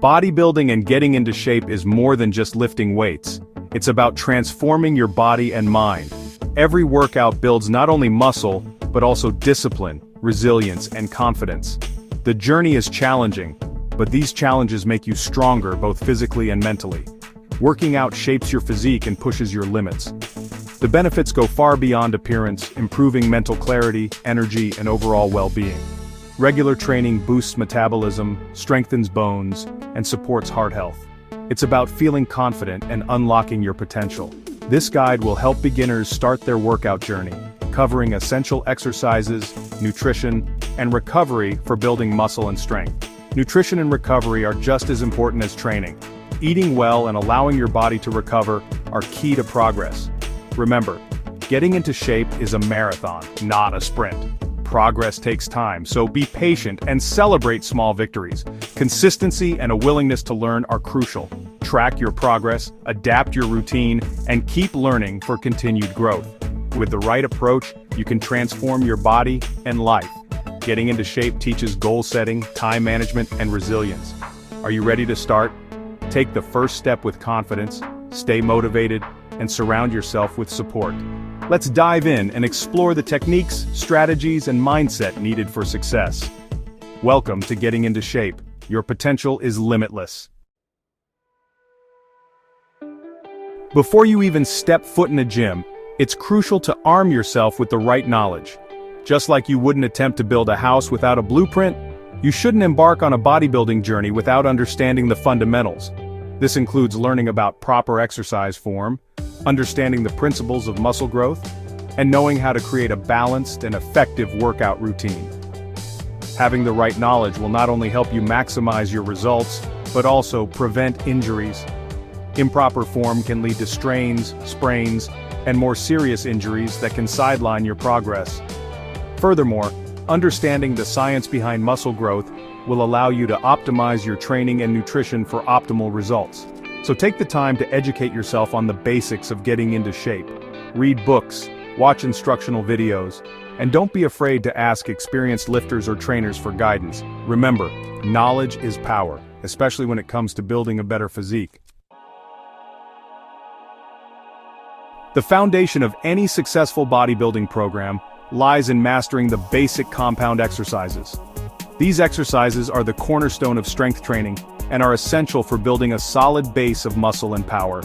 Bodybuilding and getting into shape is more than just lifting weights. It's about transforming your body and mind. Every workout builds not only muscle, but also discipline, resilience, and confidence. The journey is challenging, but these challenges make you stronger both physically and mentally. Working out shapes your physique and pushes your limits. The benefits go far beyond appearance, improving mental clarity, energy, and overall well-being. Regular training boosts metabolism, strengthens bones, and supports heart health. It's about feeling confident and unlocking your potential. This guide will help beginners start their workout journey, covering essential exercises, nutrition, and recovery for building muscle and strength. Nutrition and recovery are just as important as training. Eating well and allowing your body to recover are key to progress. Remember, getting into shape is a marathon, not a sprint. Progress takes time, so be patient and celebrate small victories. Consistency and a willingness to learn are crucial. Track your progress, adapt your routine, and keep learning for continued growth. With the right approach, you can transform your body and life. Getting into shape teaches goal setting, time management, and resilience. Are you ready to start? Take the first step with confidence, stay motivated, and surround yourself with support. Let's dive in and explore the techniques, strategies, and mindset needed for success. Welcome to Getting into Shape. Your potential is limitless. Before you even step foot in a gym, it's crucial to arm yourself with the right knowledge. Just like you wouldn't attempt to build a house without a blueprint, you shouldn't embark on a bodybuilding journey without understanding the fundamentals. This includes learning about proper exercise form, understanding the principles of muscle growth, and knowing how to create a balanced and effective workout routine. Having the right knowledge will not only help you maximize your results, but also prevent injuries. Improper form can lead to strains, sprains, and more serious injuries that can sideline your progress. Furthermore, understanding the science behind muscle growth will allow you to optimize your training and nutrition for optimal results. So take the time to educate yourself on the basics of getting into shape. Read books, watch instructional videos, and don't be afraid to ask experienced lifters or trainers for guidance. Remember, knowledge is power, especially when it comes to building a better physique. The foundation of any successful bodybuilding program lies in mastering the basic compound exercises. These exercises are the cornerstone of strength training and are essential for building a solid base of muscle and power.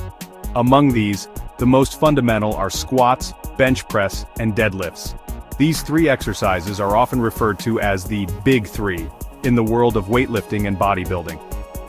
Among these, the most fundamental are squats, bench press, and deadlifts. These three exercises are often referred to as the Big Three in the world of weightlifting and bodybuilding.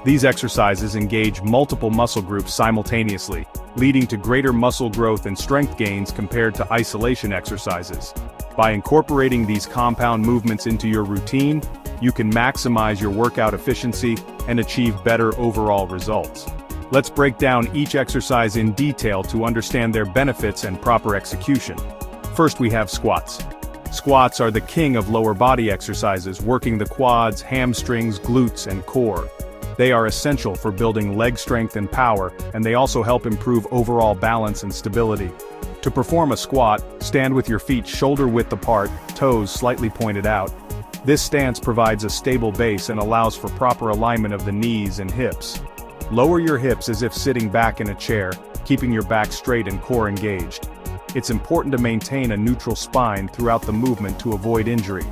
These exercises engage multiple muscle groups simultaneously, leading to greater muscle growth and strength gains compared to isolation exercises. By incorporating these compound movements into your routine, you can maximize your workout efficiency and achieve better overall results. Let's break down each exercise in detail to understand their benefits and proper execution. First, we have squats. Squats are the king of lower body exercises, working the quads, hamstrings, glutes, and core. They are essential for building leg strength and power, and they also help improve overall balance and stability. To perform a squat, stand with your feet shoulder-width apart, toes slightly pointed out. This stance provides a stable base and allows for proper alignment of the knees and hips. Lower your hips as if sitting back in a chair, keeping your back straight and core engaged. It's important to maintain a neutral spine throughout the movement to avoid injury.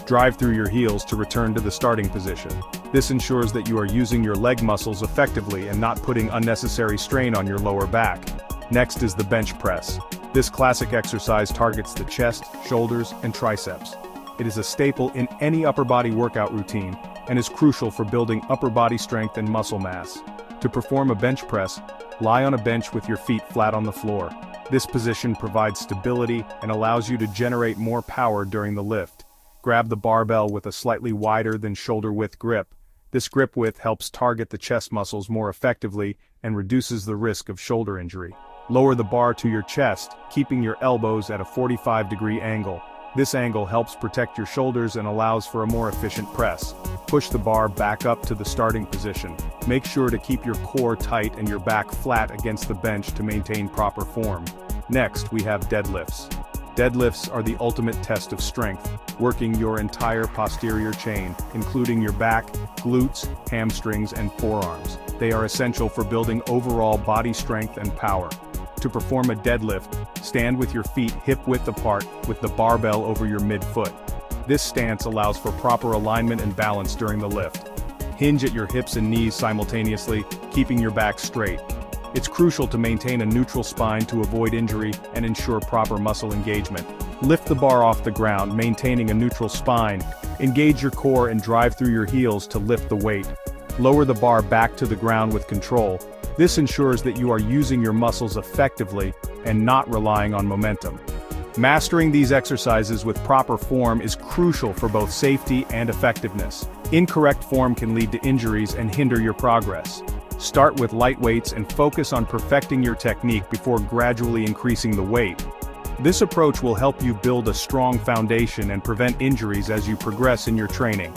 Drive through your heels to return to the starting position. This ensures that you are using your leg muscles effectively and not putting unnecessary strain on your lower back. Next is the bench press. This classic exercise targets the chest, shoulders, and triceps. It is a staple in any upper body workout routine and is crucial for building upper body strength and muscle mass. To perform a bench press, lie on a bench with your feet flat on the floor. This position provides stability and allows you to generate more power during the lift. Grab the barbell with a slightly wider than shoulder width grip. This grip width helps target the chest muscles more effectively and reduces the risk of shoulder injury. Lower the bar to your chest, keeping your elbows at a 45-degree angle. This angle helps protect your shoulders and allows for a more efficient press. Push the bar back up to the starting position. Make sure to keep your core tight and your back flat against the bench to maintain proper form. Next, we have deadlifts. Deadlifts are the ultimate test of strength, working your entire posterior chain, including your back, glutes, hamstrings, and forearms. They are essential for building overall body strength and power. To perform a deadlift, stand with your feet hip-width apart with the barbell over your mid-foot. This stance allows for proper alignment and balance during the lift. Hinge at your hips and knees simultaneously, keeping your back straight. It's crucial to maintain a neutral spine to avoid injury and ensure proper muscle engagement. Lift the bar off the ground, maintaining a neutral spine. Engage your core and drive through your heels to lift the weight. Lower the bar back to the ground with control. This ensures that you are using your muscles effectively and not relying on momentum. Mastering these exercises with proper form is crucial for both safety and effectiveness. Incorrect form can lead to injuries and hinder your progress. Start with light weights and focus on perfecting your technique before gradually increasing the weight. This approach will help you build a strong foundation and prevent injuries as you progress in your training.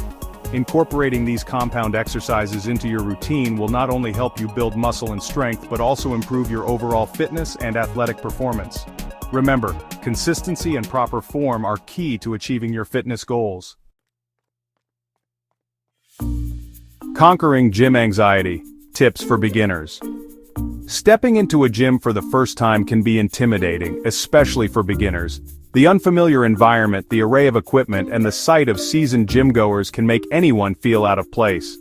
Incorporating these compound exercises into your routine will not only help you build muscle and strength but also improve your overall fitness and athletic performance. Remember, consistency and proper form are key to achieving your fitness goals. Conquering gym anxiety. Tips for beginners. Stepping into a gym for the first time can be intimidating, especially for beginners. The unfamiliar environment, the array of equipment, and the sight of seasoned gym-goers can make anyone feel out of place.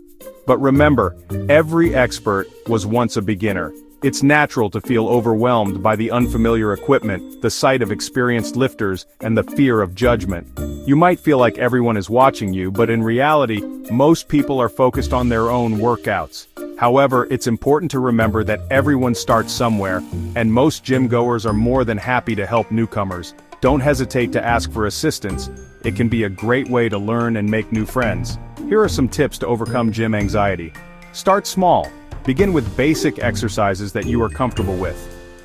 But remember, every expert was once a beginner. It's natural to feel overwhelmed by the unfamiliar equipment, the sight of experienced lifters, and the fear of judgment. You might feel like everyone is watching you, but in reality, most people are focused on their own workouts. However, it's important to remember that everyone starts somewhere, and most gym goers are more than happy to help newcomers. Don't hesitate to ask for assistance. It can be a great way to learn and make new friends. Here are some tips to overcome gym anxiety. Start small. Begin with basic exercises that you are comfortable with.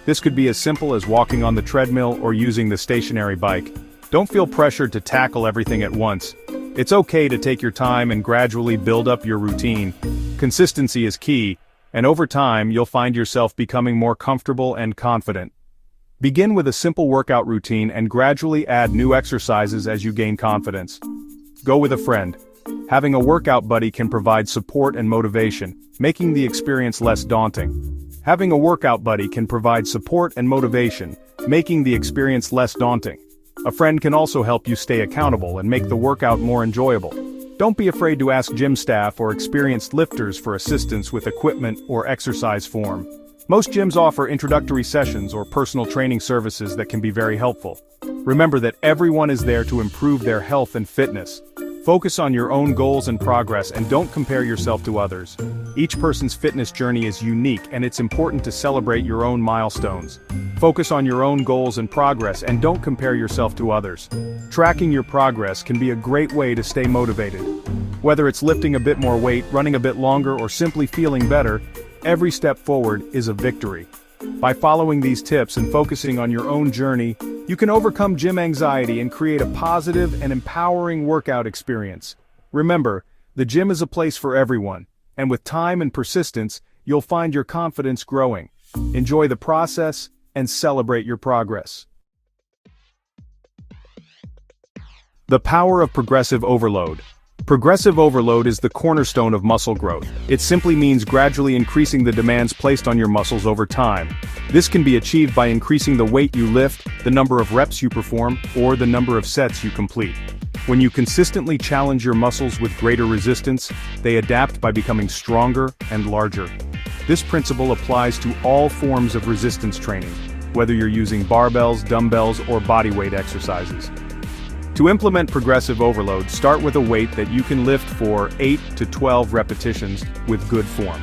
This could be as simple as walking on the treadmill or using the stationary bike. Don't feel pressured to tackle everything at once. It's okay to take your time and gradually build up your routine. Consistency is key, and over time you'll find yourself becoming more comfortable and confident. Begin with a simple workout routine and gradually add new exercises as you gain confidence. Go with a friend. Having a workout buddy can provide support and motivation, making the experience less daunting. Having a workout buddy can provide support and motivation, making the experience less daunting. A friend can also help you stay accountable and make the workout more enjoyable. Don't be afraid to ask gym staff or experienced lifters for assistance with equipment or exercise form. Most gyms offer introductory sessions or personal training services that can be very helpful. Remember that everyone is there to improve their health and fitness. Focus on your own goals and progress and don't compare yourself to others. Each person's fitness journey is unique and it's important to celebrate your own milestones. Focus on your own goals and progress and don't compare yourself to others. Tracking your progress can be a great way to stay motivated. Whether it's lifting a bit more weight, running a bit longer, or simply feeling better, every step forward is a victory. By following these tips and focusing on your own journey, you can overcome gym anxiety and create a positive and empowering workout experience. Remember, the gym is a place for everyone, and with time and persistence, you'll find your confidence growing. Enjoy the process and celebrate your progress. The power of progressive overload. Progressive overload is the cornerstone of muscle growth. It simply means gradually increasing the demands placed on your muscles over time. This can be achieved by increasing the weight you lift, the number of reps you perform, or the number of sets you complete. When you consistently challenge your muscles with greater resistance, they adapt by becoming stronger and larger. This principle applies to all forms of resistance training, whether you're using barbells, dumbbells, or bodyweight exercises. To implement progressive overload, start with a weight that you can lift for 8 to 12 repetitions with good form.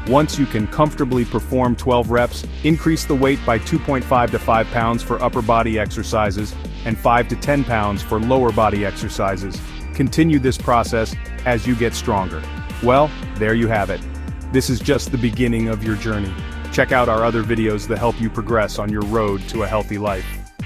Once you can comfortably perform 12 reps, increase the weight by 2.5 to 5 pounds for upper body exercises and 5 to 10 pounds for lower body exercises. Continue this process as you get stronger. Well, there you have it. This is just the beginning of your journey. Check out our other videos that help you progress on your road to a healthy life.